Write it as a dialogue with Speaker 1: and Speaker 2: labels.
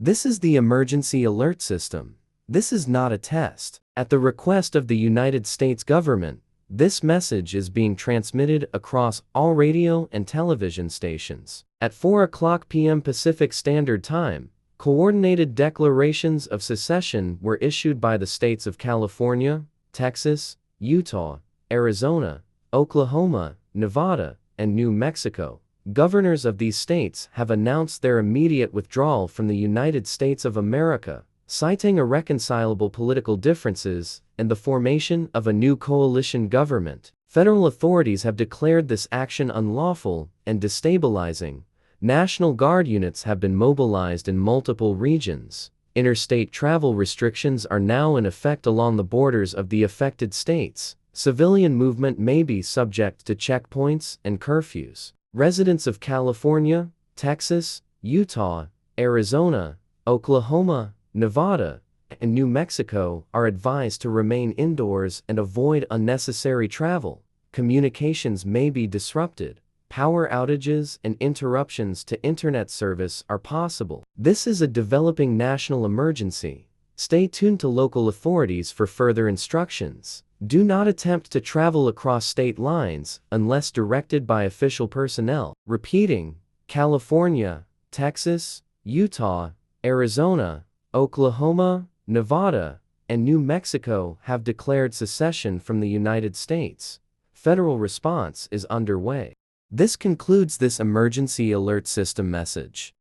Speaker 1: This is the emergency alert system. This is not a test. At the request of the United States government, this message is being transmitted across all radio and television stations. At 4:00 p.m. Pacific Standard Time, coordinated declarations of secession were issued by the states of California, Texas, Utah, Arizona, Oklahoma, Nevada, and New Mexico. Governors of these states have announced their immediate withdrawal from the United States of America, citing irreconcilable political differences and the formation of a new coalition government. Federal authorities have declared this action unlawful and destabilizing. National Guard units have been mobilized in multiple regions. Interstate travel restrictions are now in effect along the borders of the affected states. Civilian movement may be subject to checkpoints and curfews. Residents of California, Texas, Utah, Arizona, Oklahoma, Nevada, and New Mexico are advised to remain indoors and avoid unnecessary travel. Communications may be disrupted. Power outages and interruptions to internet service are possible. This is a developing national emergency. Stay tuned to local authorities for further instructions. Do not attempt to travel across state lines unless directed by official personnel. Repeating, California, Texas, Utah, Arizona, Oklahoma, Nevada, and New Mexico have declared secession from the United States. Federal response is underway. This concludes this emergency alert system message.